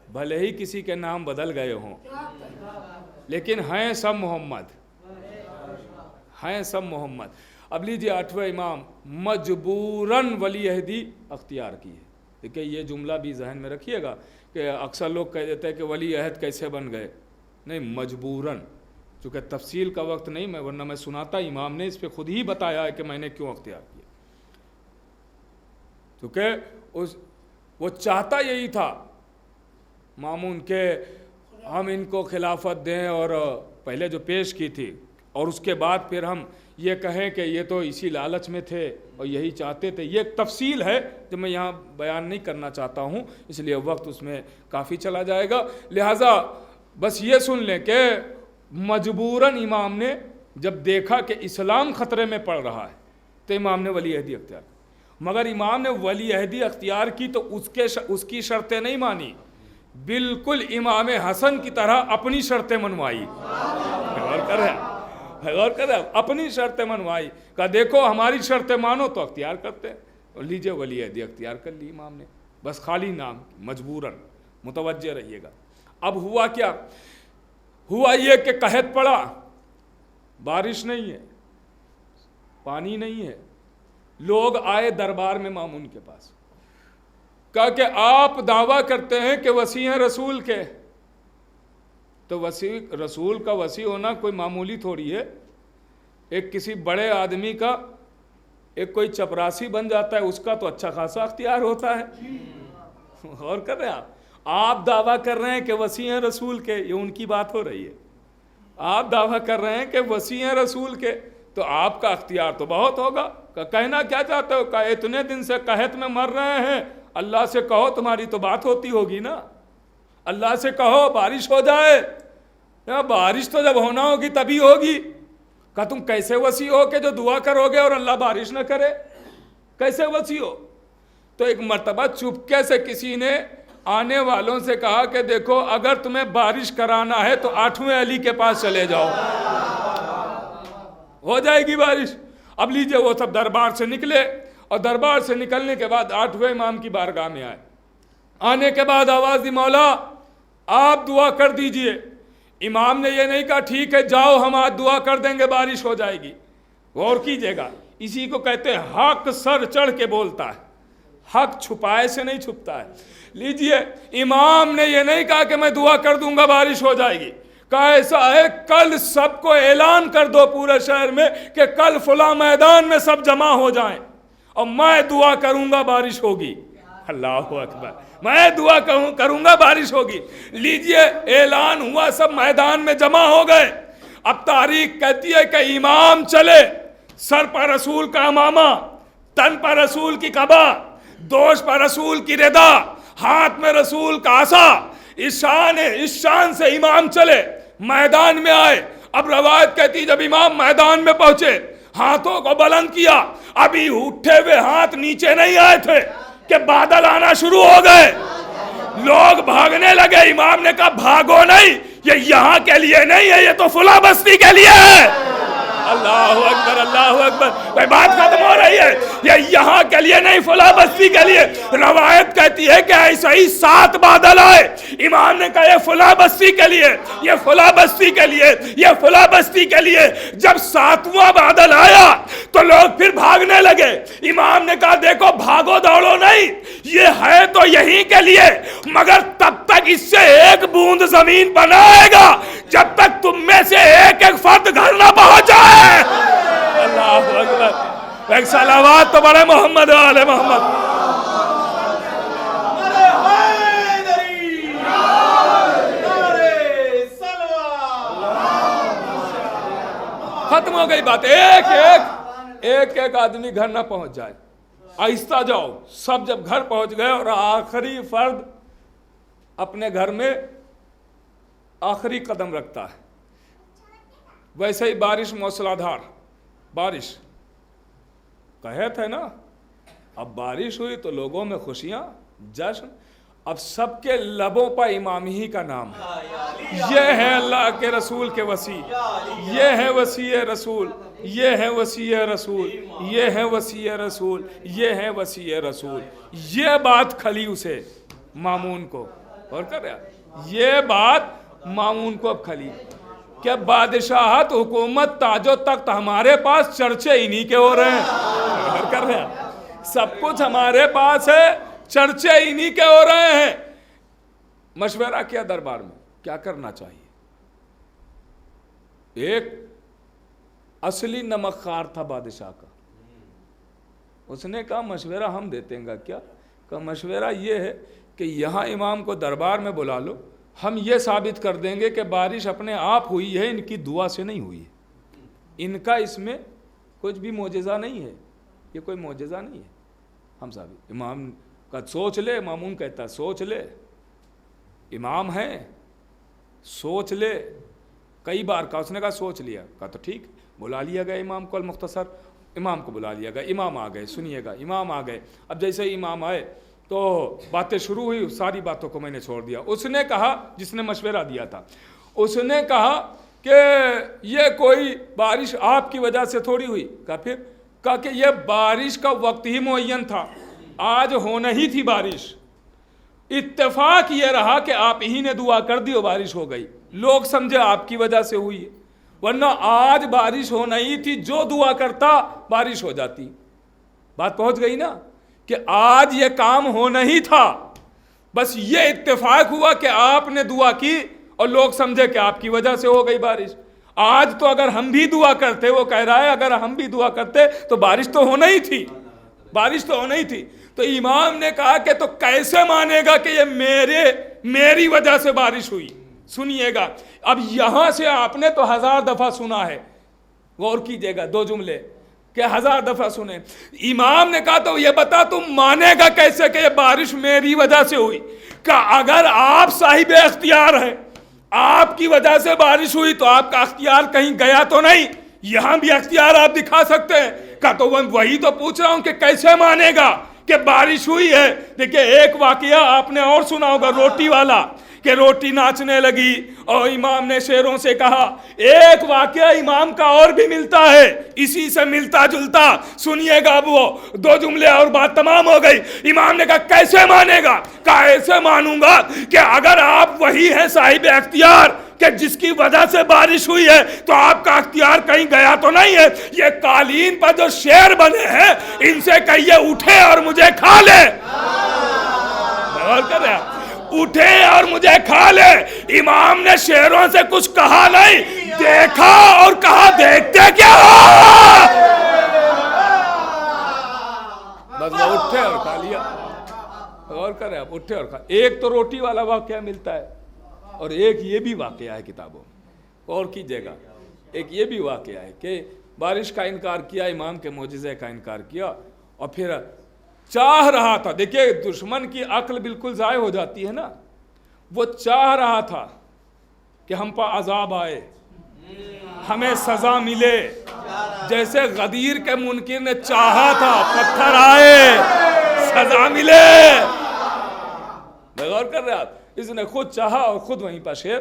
بھلے ہی کسی کے نام بدل گئے ہوں لیکن ہیں سب محمد، ہیں سب محمد۔ اب لیجیے 8ویں امام مجبوراً ولی عہدی اختیار کی ہے۔ دیکھیے یہ جملہ بھی ذہن میں رکھیے گا کہ اکثر لوگ کہہ دیتے ہیں کہ ولی عہد کیسے بن گئے، نہیں، مجبوراً۔ چونکہ تفصیل کا وقت نہیں، ورنہ میں سناتا، امام نے اس پہ خود ہی بتایا ہے کہ میں نے کیوں اختیار کیا، کیونکہ وہ چاہتا یہی تھا مامون کہ ہم ان کو خلافت دیں، اور پہلے جو پیش کی تھی، اور اس کے بعد پھر ہم یہ کہیں کہ یہ تو اسی لالچ میں تھے اور یہی چاہتے تھے۔ یہ ایک تفصیل ہے جو میں یہاں بیان نہیں کرنا چاہتا ہوں، اس لیے وقت اس میں کافی چلا جائے گا، لہٰذا بس یہ سن لیں کہ مجبوراً امام نے جب دیکھا کہ اسلام خطرے میں پڑ رہا ہے تو امام نے ولی عہدی اختیار کی۔ مگر امام نے ولی عہدی اختیار کی تو اس کی شرطیں نہیں مانی، بالکل امام حسن کی طرح اپنی شرطیں منوائی۔ غور کر رہے ہیں؟ اپنی شرطیں منوائی، کہا دیکھو ہماری شرطیں مانو تو اختیار کرتے ہیں، اور لیجئے ولی عہدی اختیار کر لی امام نے، بس خالی نام، مجبوراً۔ متوجہ رہیے گا۔ اب ہوا کیا؟ ہوا یہ کہ قحط پڑا، بارش نہیں ہے، پانی نہیں ہے، لوگ آئے دربار میں مامون کے پاس، کہا کہ آپ دعویٰ کرتے ہیں کہ وصی ہیں رسول کے، تو رسول کا وصی ہونا کوئی معمولی تھوڑی ہے۔ ایک کسی بڑے آدمی کا ایک کوئی چپراسی بن جاتا ہے، اس کا تو اچھا خاصا اختیار ہوتا ہے۔ غور کر رہے ہیں آپ دعویٰ کر رہے ہیں کہ وصی ہیں رسول کے، یہ ان کی بات ہو رہی ہے، آپ دعویٰ کر رہے ہیں کہ وصی ہیں رسول کے، تو آپ کا اختیار تو بہت ہوگا۔ کہنا کیا چاہتے ہو؟ کہ اتنے دن سے قحط میں مر رہے ہیں، اللہ سے کہو تمہاری تو بات ہوتی ہوگی نا، اللہ سے کہو بارش ہو جائے، بارش تو جب ہونا ہوگی تبھی ہوگی۔ کہ تم کیسے وصی ہو کہ جو دعا کرو گے اور اللہ بارش نہ کرے؟ کیسے وصی ہو؟ تو ایک مرتبہ چپکے سے کسی نے آنے والوں سے کہا کہ دیکھو اگر تمہیں بارش کرانا ہے تو 8ویں علی کے پاس چلے جاؤ، ہو جائے گی بارش۔ اب لیجئے وہ سب دربار سے نکلے، اور دربار سے نکلنے کے بعد 8ویں امام کی بارگاہ میں آئے۔ آنے کے بعد آواز دی مولا آپ دعا کر دیجئے۔ امام نے یہ نہیں کہا ٹھیک ہے جاؤ ہم آج دعا کر دیں گے بارش ہو جائے گی۔ غور کیجئے گا، اسی کو کہتے ہیں حق سر چڑھ کے بولتا ہے، حق چھپائے سے نہیں چھپتا ہے۔ لیجئے امام نے یہ نہیں کہا کہ میں دعا کر دوں گا بارش ہو جائے گی، کہا ایسا ہے کل سب کو اعلان کر دو پورے شہر میں کہ کل فلاں میدان میں سب جمع ہو جائیں اور میں دعا کروں گا بارش ہوگی۔ اللہ اکبر، میں دعا کروں گا بارش ہوگی۔ لیجئے اعلان ہوا، سب میدان میں جمع ہو گئے۔ اب تاریخ کہتی ہے کہ امام چلے، سر پر رسول کا امامہ، تن پر رسول کی قبا، دوش پر رسول کی ردا، ہاتھ میں رسول کا عصا، اس شان سے امام چلے، میدان میں آئے۔ اب روایت کہتی جب امام میدان میں پہنچے، ہاتھوں کو بلند کیا، ابھی اٹھے ہوئے ہاتھ نیچے نہیں آئے تھے کہ بادل آنا شروع ہو گئے، لوگ بھاگنے لگے۔ امام نے کہا بھاگو نہیں، یہ یہاں کے لیے نہیں ہے، یہ تو فلاں بستی کے لیے ہے۔ اللہ اکبر اللہ اکبر. بھائی بات ختم ہو رہی ہے. یہ یہاں کے لیے نہیں, فلاں بستی کے لیے. روایت کہتی ہے کہ ایسے ہی 7 بادل آئے. امام نے کہا یہ فلاں بستی کے لیے, یہ فلاں بستی کے لیے, یہ فلاں بستی کے لیے. جب 7واں بادل آیا تو لوگ پھر بھاگنے لگے. امام نے کہا دیکھو بھاگو دوڑو نہیں, یہ ہے تو یہیں کے لیے, مگر تب تک اس سے ایک بوند زمین بنائے گا جب تک تم میں سے ایک ایک فرد گھر نہ پہنچ جائے. اللہ اکبر. ایک صلوات تو بڑے محمد و آل محمد. ختم ہو گئی بات. ایک ایک آدمی گھر نہ پہنچ جائے, آہستہ جاؤ. سب جب گھر پہنچ گئے اور آخری فرد اپنے گھر میں آخری قدم رکھتا ہے, ویسے ہی بارش موسلادھار بارش کہے تھے نا. اب بارش ہوئی تو لوگوں میں خوشیاں, جشن. اب سب کے لبوں پر امام ہی کا نام ہے. یہ ہے اللہ کے رسول کے وصی, یہ ہے وصی رسول, یہ ہے وصی رسول, یہ ہے وصی رسول, یہ ہے وصی رسول. یہ بات کھلی اسے مامون کو, اور کر رہا یہ بات مامون کو اب کھلی کہ بادشاہت حکومت تاج و تخت ہمارے پاس, چرچے انہی کے ہو رہے ہیں. اور کر رہا سب کچھ ہمارے پاس ہے, چرچے انہی کے ہو رہے ہیں. مشورہ کیا دربار میں کیا کرنا چاہیے. ایک اصلی نمک خوار تھا بادشاہ کا, اس نے کہا مشورہ ہم دیتے ہیں گا. کیا کہ مشورہ یہ ہے کہ یہاں امام کو دربار میں بلا لو, ہم یہ ثابت کر دیں گے کہ بارش اپنے آپ ہوئی ہے, ان کی دعا سے نہیں ہوئی ہے, ان کا اس میں کچھ بھی معجزہ نہیں ہے, یہ کوئی معجزہ نہیں ہے. ہم ثابت. امام کا سوچ لے, مامون کہتا ہے سوچ لے, امام ہے سوچ لے. کئی بار کہا, اس نے کہا سوچ لیا. کہا تو ٹھیک. بلا لیا گیا امام کو المختصر, امام کو بلا لیا گیا. امام آ گئے, سنیے گا, امام آ گئے. اب جیسے ہی امام آئے تو باتیں شروع ہوئی, ساری باتوں کو میں نے چھوڑ دیا. اس نے کہا, جس نے مشورہ دیا تھا, اس نے کہا کہ یہ کوئی بارش آپ کی وجہ سے تھوڑی ہوئی. کہا پھر, کہا کہ یہ بارش کا وقت ہی معین تھا, آج ہونا ہی تھی بارش. اتفاق یہ رہا کہ آپ ہی نے دعا کر دی اور بارش ہو گئی. لوگ سمجھے آپ کی وجہ سے ہوئی, ورنہ آج بارش ہونا ہی تھی, جو دعا کرتا بارش ہو جاتی. بات پہنچ گئی نا کہ آج یہ کام ہونا ہی تھا, بس یہ اتفاق ہوا کہ آپ نے دعا کی اور لوگ سمجھے کہ آپ کی وجہ سے ہو گئی بارش. آج تو اگر ہم بھی دعا کرتے, وہ کہہ رہا ہے اگر ہم بھی دعا کرتے تو بارش تو ہونا ہی تھی, بارش تو ہونا ہی تھی. تو امام نے کہا کہ تو کیسے مانے گا کہ یہ میری وجہ سے بارش ہوئی. سنیے گا, اب یہاں سے آپ نے تو 1000 دفعہ سنا ہے, غور کیجئے گا, 2 جملے کہ 1000 دفعہ سنے. امام نے کہا تو یہ بتا تم مانے گا کیسے کہ یہ بارش میری وجہ سے ہوئی. کہ اگر آپ صاحب اختیار ہیں, آپ کی وجہ سے بارش ہوئی, تو آپ کا اختیار کہیں گیا تو نہیں, یہاں بھی اختیار آپ دکھا سکتے ہیں. کہ تو وہی تو پوچھ رہا ہوں کہ کیسے مانے گا کہ بارش ہوئی ہے. دیکھیں ایک واقعہ آپ نے اور سنا ہوگا, روٹی والا, کہ روٹی ناچنے لگی اور امام نے شیروں سے کہا. ایک واقعہ امام کا اور بھی ملتا ہے, اسی سے ملتا جلتا, سنیے گا. اب وہ 2 جملے اور بات تمام ہو گئی. امام نے کہا کیسے مانے گا؟ کہا ایسے مانوں گا کہ اگر آپ وہی ہیں صاحب اختیار کہ جس کی وجہ سے بارش ہوئی ہے, تو آپ کا اختیار کہیں گیا تو نہیں ہے. یہ قالین پر جو شیر بنے ہیں, ان سے کہیے اٹھے اور مجھے کھا لے. غور کر رہے ہیں, اٹھے اور مجھے کھا لے. امام نے شیروں سے کچھ کہا نہیں, دیکھا اور کہا دیکھتے کیا ہو, بس وہ اٹھے اور کھا لیا. غور کریں آپ, اٹھے اور کھا. ایک تو روٹی والا واقعہ ملتا ہے, اور ایک یہ بھی واقعہ ہے کتابوں میں, اور کیجئے گا. ایک یہ بھی واقعہ ہے کہ بارش کا انکار کیا, امام کے معجزے کا انکار کیا, اور پھر چاہ رہا تھا. دیکھیں دشمن کی عقل بالکل ضائع ہو جاتی ہے نا. وہ چاہ رہا تھا کہ ہم پر عذاب آئے, ہمیں سزا ملے, جیسے غدیر کے منکر نے چاہا تھا پتھر آئے, سزا ملے. غور کر رہے آپ, اس نے خود چاہا اور خود وہیں پر شیر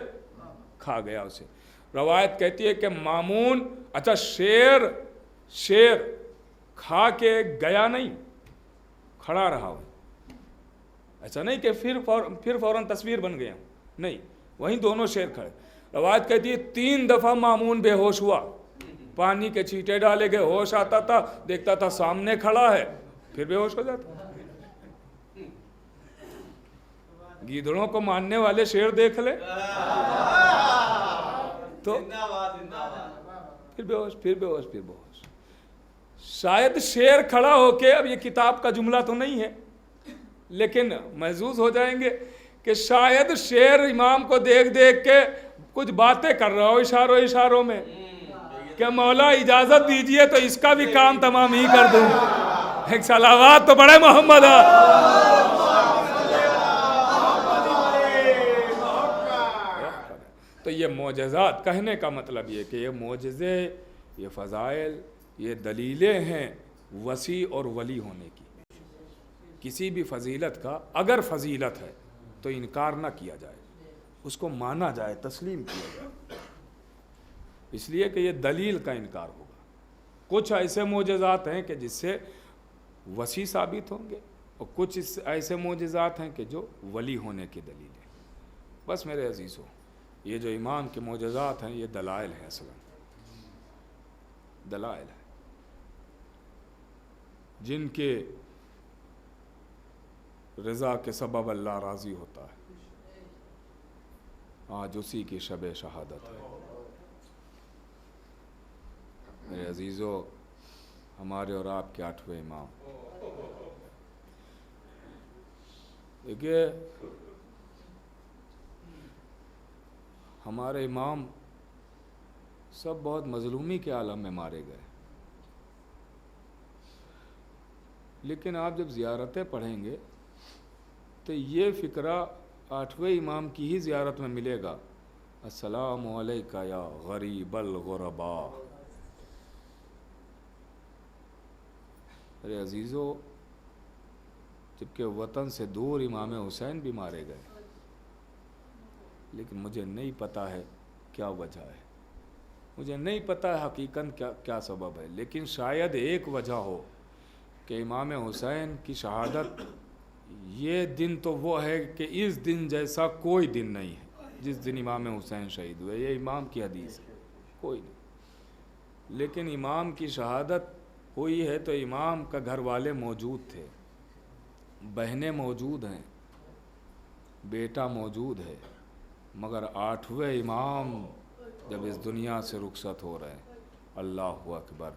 کھا گیا اسے. روایت کہتی ہے کہ مامون اچھا شیر کھا کے گیا نہیں، کھڑا رہا ہو، ایسا نہیں کہ پھر فوراً تصویر بن گیا، نہیں، وہیں دونوں شیر کھڑے. روایت کہتی ہے 3 دفعہ مامون بے ہوش ہوا، پانی کے چھینٹے ڈالے گئے، ہوش آتا تھا، دیکھتا تھا سامنے کھڑا ہے، پھر بے ہوش ہو جاتا. گیدڑوں کو ماننے والے شیر دیکھ لے تو پھر بے ہوش. شاید شیر کھڑا ہو کے، اب یہ کتاب کا جملہ تو نہیں ہے لیکن محظوظ ہو جائیں گے کہ شاید شیر امام کو دیکھ کے کچھ باتیں کر رہا ہو اشاروں میں کہ مولا اجازت دیجئے تو اس کا بھی کام تمام ہی کر دوں. ایک صلوات تو بڑے محمد. تو یہ معجزات، کہنے کا مطلب یہ کہ یہ معجزے، یہ فضائل، یہ دلیلیں ہیں وسیع اور ولی ہونے کی. کسی بھی فضیلت کا اگر فضیلت ہے تو انکار نہ کیا جائے، اس کو مانا جائے، تسلیم کیا جائے، اس لیے کہ یہ دلیل کا انکار ہوگا. کچھ ایسے معجزات ہیں کہ جس سے وسیع ثابت ہوں گے، اور کچھ ایسے معجزات ہیں کہ جو ولی ہونے کی دلیل ہیں. بس میرے عزیزوں، یہ جو امام کے معجزات ہیں یہ دلائل ہیں، اصلا دلائل ہیں جن کے رضا کے سبب اللہ راضی ہوتا ہے. آج اسی کی شب شہادت ہے. میرے عزیزو، ہمارے اور آپ کے 8ویں امام، دیکھیے ہمارے امام سب بہت مظلومی کے عالم میں مارے گئے، لیکن آپ جب زیارتیں پڑھیں گے تو یہ فکرہ 8ویں امام کی ہی زیارت میں ملے گا. السلام علیکہ یا غریب الغرباء. ارے عزیزو، جبکہ وطن سے دور امام حسین بھی مارے گئے، لیکن مجھے نہیں پتا ہے کیا وجہ ہے، مجھے نہیں پتا ہے حقیقت کیا سبب ہے، لیکن شاید ایک وجہ ہو کہ امام حسین کی شہادت، یہ دن تو وہ ہے کہ اس دن جیسا کوئی دن نہیں ہے جس دن امام حسین شہید ہوئے. یہ امام کی حدیث ہے، کوئی نہیں. لیکن امام کی شہادت ہوئی ہے تو امام کا گھر والے موجود تھے، بہنیں موجود ہیں، بیٹا موجود ہے، مگر 8ویں امام جب اس دنیا سے رخصت ہو رہے ہیں. اللہ اکبر.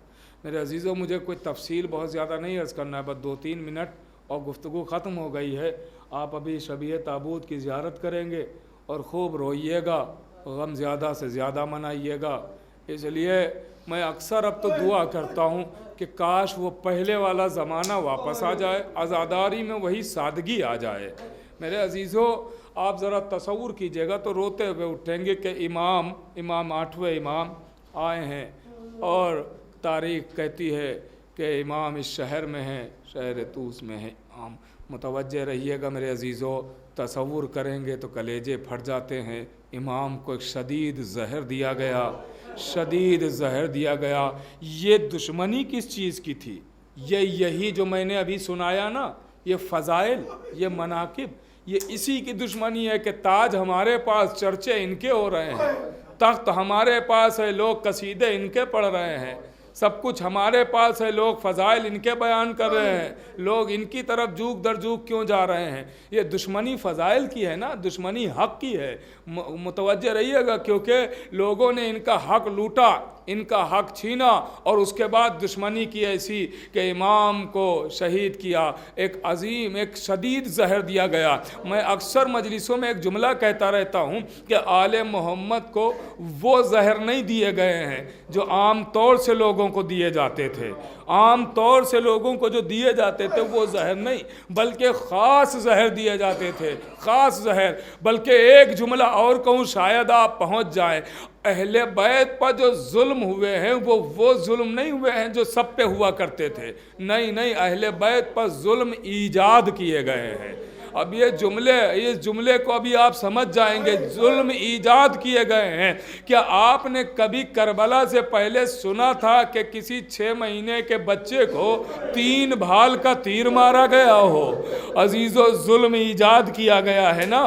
میرے عزیزوں، مجھے کوئی تفصیل بہت زیادہ نہیں عرض کرنا ہے، بس 2-3 منٹ اور گفتگو ختم ہو گئی ہے. آپ ابھی شبیہ تابوت کی زیارت کریں گے اور خوب روئیے گا، غم زیادہ سے زیادہ منائیے گا. اس لیے میں اکثر اب تو دعا کرتا ہوں کہ کاش وہ پہلے والا زمانہ واپس آ جائے، عزاداری میں وہی سادگی آ جائے. میرے عزیزوں، آپ ذرا تصور کیجئے گا تو روتے ہوئے اٹھیں گے کہ امام 8ویں امام آئے ہیں، اور تاریخ کہتی ہے کہ امام اس شہر میں ہیں، شہر طوس میں ہے. متوجہ رہیے گا میرے عزیزو، تصور کریں گے تو کلیجے پھٹ جاتے ہیں. امام کو ایک شدید زہر دیا گیا، شدید زہر دیا گیا. یہ دشمنی کس چیز کی تھی؟ یہی جو میں نے ابھی سنایا نا، یہ فضائل، یہ مناقب، یہ اسی کی دشمنی ہے کہ تاج ہمارے پاس، چرچے ان کے ہو رہے ہیں، تخت ہمارے پاس ہے، لوگ قصیدے ان کے پڑھ رہے ہیں، سب کچھ ہمارے پاس ہے، لوگ فضائل ان کے بیان کر رہے ہیں، لوگ ان کی طرف جھوک در جھوک کیوں جا رہے ہیں؟ یہ دشمنی فضائل کی ہے نا، دشمنی حق کی ہے. متوجہ رہیے گا، کیونکہ لوگوں نے ان کا حق لوٹا، ان کا حق چھینا، اور اس کے بعد دشمنی کی ایسی کہ امام کو شہید کیا، ایک عظیم، ایک شدید زہر دیا گیا. میں اکثر مجلسوں میں ایک جملہ کہتا رہتا ہوں کہ آل محمد کو وہ زہر نہیں دیے گئے ہیں جو عام طور سے لوگوں کو دیے جاتے تھے. عام طور سے لوگوں کو جو دیے جاتے تھے وہ زہر نہیں، بلکہ خاص زہر دیے جاتے تھے، خاص زہر. بلکہ ایک جملہ اور کہوں شاید آپ پہنچ جائیں، اہل بیت پر جو ظلم ہوئے ہیں وہ ظلم نہیں ہوئے ہیں جو سب پہ ہوا کرتے تھے. نہیں، اہل بیت پر ظلم ایجاد کیے گئے ہیں. اب یہ جملے کو ابھی آپ سمجھ جائیں گے، ظلم ایجاد کیے گئے ہیں۔ کیا آپ نے کبھی کربلا سے پہلے سنا تھا کہ کسی 6 مہینے کے بچے کو 3 بھال کا تیر مارا گیا ہو؟ عزیزو ظلم ایجاد کیا گیا ہے نا۔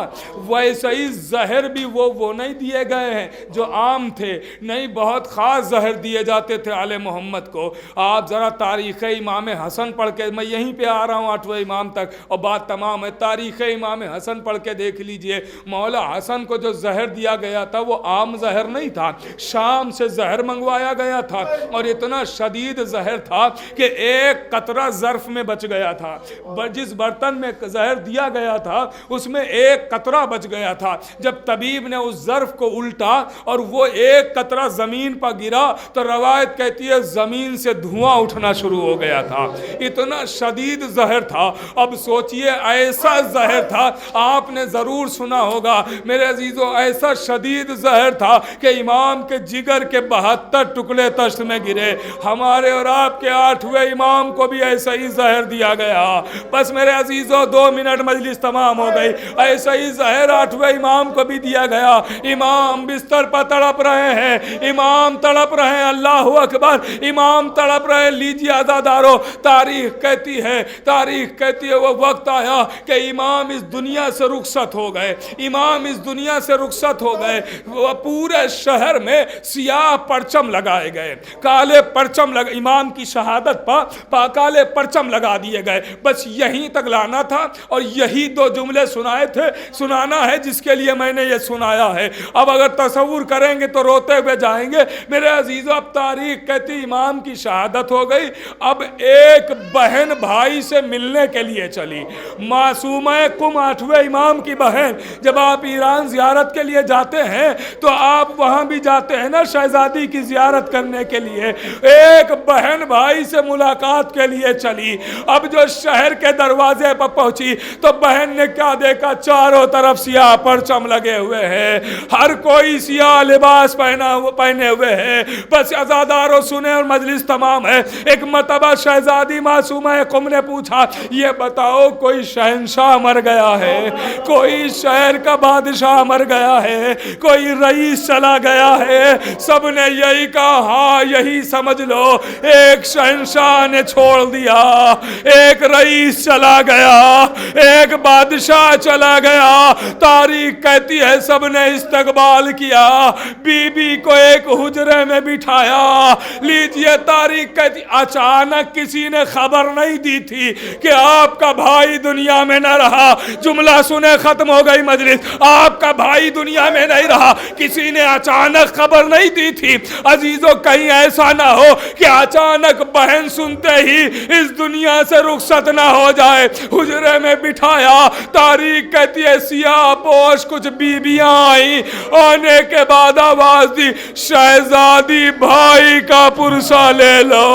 ویسے ہی زہر بھی وہ نہیں دیے گئے ہیں جو عام تھے، نہیں بہت خاص زہر دیے جاتے تھے آل محمد کو۔ آپ ذرا تاریخ امام حسن پڑھ کے، میں یہیں پہ آ رہا ہوں 8ویں امام تک اور بات تمام ہے، تاریخ امام حسن پڑھ کے دیکھ لیجئے۔ مولا حسن کو جو زہر دیا گیا تھا وہ عام زہر نہیں تھا، شام سے زہر منگوایا گیا تھا، اور اتنا شدید زہر تھا کہ ایک قطرہ ظرف میں بچ گیا تھا۔ جس برتن میں زہر دیا گیا تھا اس میں ایک قطرہ بچ گیا تھا۔ جب طبیب نے اس ظرف کو الٹا اور وہ ایک قطرہ زمین پر گرا تو روایت کہتی ہے زمین سے دھواں اٹھنا شروع ہو گیا تھا، اتنا شدید زہر تھا۔ اب سوچئے ایسا زہر تھا، آپ نے ضرور سنا ہوگا میرے عزیزو، ایسا شدید زہر تھا کہ امام کے جگر کے 72 ٹکڑے تشت میں گرے۔ ہمارے اور آپ کے 8ویں امام کو بھی ایسا ہی زہر دیا گیا۔ بس میرے عزیزو 2 منٹ مجلس تمام ہو گئی۔ ایسا ہی زہر 8ویں امام کو بھی دیا گیا۔ امام بستر پر تڑپ رہے ہیں، امام تڑپ رہے ہیں، اللہ اکبر، امام تڑپ رہے ہیں۔ لیجیے عزادارو، تاریخ کہتی ہے وہ وقت آیا کہ امام اس دنیا سے رخصت ہو گئے، امام اس دنیا سے رخصت ہو گئے۔ وہ پورے شہر میں سیاہ پرچم لگائے گئے، کالے پرچم امام کی شہادت پر کالے پرچم لگا دیے گئے۔ بس یہیں تک لانا تھا اور یہی 2 جملے سنانا ہے جس کے لیے میں نے یہ سنایا ہے۔ اب اگر تصور کریں گے تو روتے ہوئے جائیں گے میرے عزیزو۔ اب تاریخ کہتی امام کی شہادت ہو گئی، اب ایک بہن بھائی سے ملنے کے لیے چلی، معصومہ قم 8ویں امام کی بہن۔ جب آپ ایران زیارت کے لیے جاتے ہیں تو آپ وہاں بھی جاتے ہیں نا شہزادی کی زیارت کرنے کے لیے، ایک بہن بھائی سے ملاقات کے لیے چلی۔ اب جو شہر کے دروازے پر پہنچی تو بہن نے کیا دیکھا، چاروں طرف سیاہ پرچم لگے ہوئے ہیں، ہر کوئی سیاہ لباس پہنے ہوئے ہیں۔ بس عزادارو سنیں اور مجلس تمام ہے۔ ایک مرتبہ شہزادی معصومہ قم نے پوچھا، یہ بتاؤ کوئی شہنشاہ مر گیا ہے، کوئی شہر کا بادشاہ مر گیا ہے، کوئی رئیس چلا گیا ہے؟ سب نے یہی کہا، ہاں یہی سمجھ لو، ایک شہنشاہ نے چھوڑ دیا، ایک رئیس چلا گیا، ایک بادشاہ چلا گیا۔ تاریخ کہتی ہے سب نے استقبال کیا، بی بی کو ایک حجرے میں بٹھایا۔ لیجئے تاریخ کہتی اچانک کسی نے خبر نہیں دی تھی کہ آپ کا بھائی دنیا میں نہ رہا۔ جملہ سنے ختم ہو گئی مجلس، آپ کا بھائی دنیا میں نہیں رہا، کسی نے اچانک خبر نہیں دی تھی۔ عزیزو کہیں ایسا نہ ہو کہ اچانک بہن سنتے ہی اس دنیا سے رخصت نہ ہو جائے۔ حجرے میں بٹھایا، تاریخ کہتی ہے سیاہ پوش کچھ بیویاں آئیں، آنے کے بعد آواز دی، شہزادی بھائی کا پرسہ لے لو،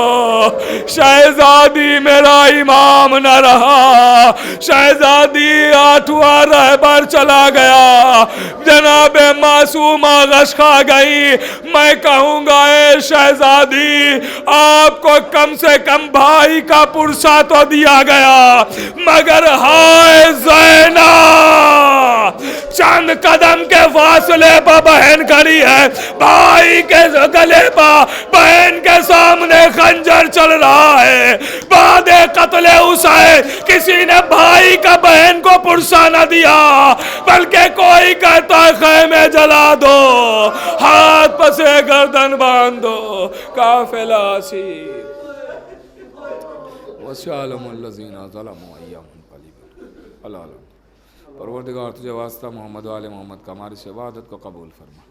شہزادی میرا امام نہ رہا، شہزادی 8واں رہبر چلا گیا۔ جناب معصومہ غش کھا گئی۔ میں کہوں گا اے شہزادی، آپ کو کم سے کم بھائی کا پرسہ تو دیا گیا، مگر ہائے زینب، چند قدم کے فاصلے پر بہن کھڑی ہے، بھائی کے گلے پر بہن کے سامنے خنجر چل رہا ہے۔ بعد قتل حسین کسی نے بھائی کا بہن کو پرسہ نہ دیا، بلکہ کوئی کہتا ہے خیمے جلا دو، ہاتھ پسے گردن باندھو، قافلہ سیر وَسَيَعْلَمُ الَّذِينَ ظَلَمُوا أَيَّ مُنقَلِبٍ۔ اللہ پروردگار تجھے واسطہ محمد و آل محمد کا ہماری عبادت کو قبول فرما،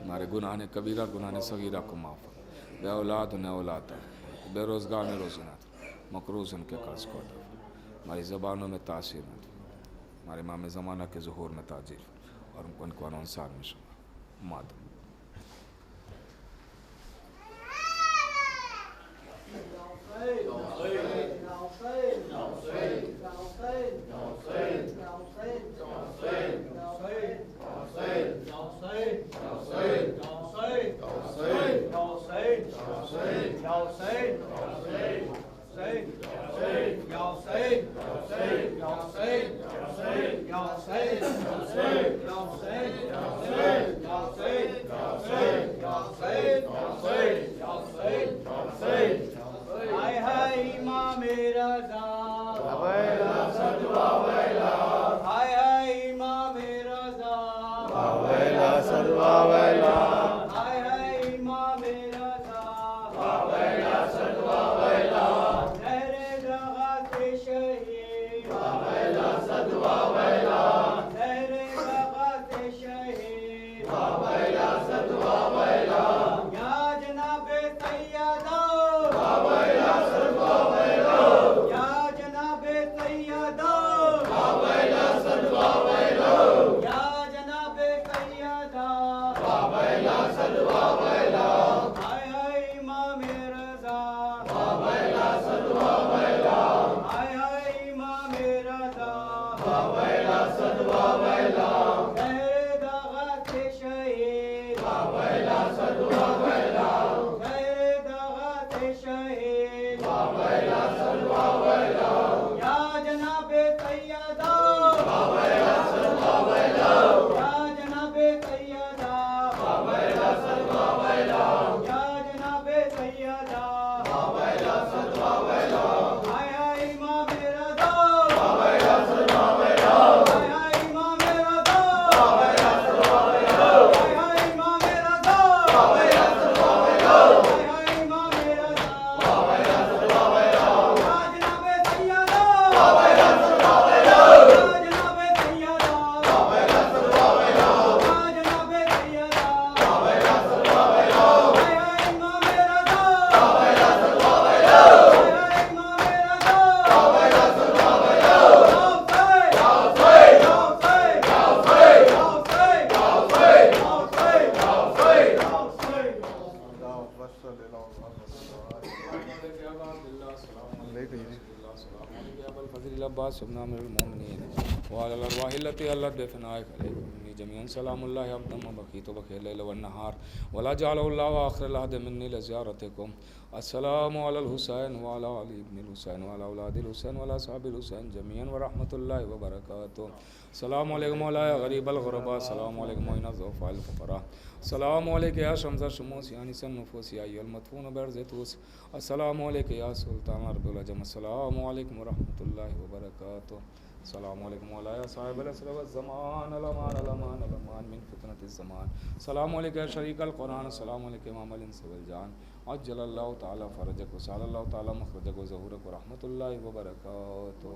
ہمارے گناہ کبیرہ گناہ صغیرہ کو معاف فرما، بے اولاد انہیں اولاد دے، بے روزگار میں روزی نہ دے، مقروض ان کے قرض کو عطا فرما، ہماری زبانوں میں تاثیر نہ دے، ہمارے امام زمانہ کے ظہور میں تاجر اور ان کو انصار میں شمار مادم۔ Ya Hussein, Ya Hussein, Ya Hussein, Ya Hussein, Ya Hussein. امام رضا واویلا صد واویلا ہائے ہائے امام رضا واویلا صد واویلا ہائے ہائے امام رضا واویلا صد واویلا زہر دغات شہید واویلا صد واویلا زہر دغات شہید واویلا صد واویلا یا جناب سیدہ واویلا صد واویلا یا جناب سیدہ واویلا صد واویلا یا جناب سیدہ واویلا صد واویلا ہائے ہائے امام رضا واویلا صد واویلا ہائے ہائے امام رضا واویلا صد واویلا زہر دغات شہید واویلا صد واویلا زہر دغات شہید واویلا صد واویلا یا جناب سیدہ واویلا صد واویلا یا جناب سیدہ واویلا صد واویلا یا جناب سیدہ واویلا صد واویلا ہائے ہائے امام رضا واویلا صد واویلا ہائے ہائے امام رضا واویلا صد واویلا ہائے ہائے امام رضا واویلا صد واویلا ہائے ہائے امام رضا واویلا صد واویلا یا جناب سیدہ واویلا صد واویلا یا جناب سیدہ واویلا صد واویلا یا جناب سیدہ واویلا صد واویلا ہائے ہائے امام رضا واویلا صد واویلا ہائے ہائے امام رضا واویلا صد واویلا العباس ابن عامر المؤمنین وعلى الارواح التي علت بفنائك عليكم جميعا سلام الله عبدا وبقيت وبكي الليل والنهار ولا جعله الله آخر العهد مني لزيارتكم السلام على الحسين وعلى علي بن الحسين وعلى أولاد الحسين وعلى أصحاب الحسين جميعا ورحمة الله وبركاته السلام عليكم مولاي غريب الغرباء السلام عليكم معين الضعفاء الفقراء السلام عليك يا شمس الشموس يا أنيس النفوس يا أيها المدفون برزتوس السلام عليك يا سلطان أرض العجم السلام عليكم ورحمة الله وبركاته السلام علیکم مولایا صاحب العصر والزمان الامان الامان الامان من فتنة الزمان السلام علیکم شریک القرآن السلام علیکم امام الانس والجان عجل اللہ تعالی فرجک وسال اللہ تعالی مخرجک وظہورک ورحمۃ اللہ وبرکاتہ.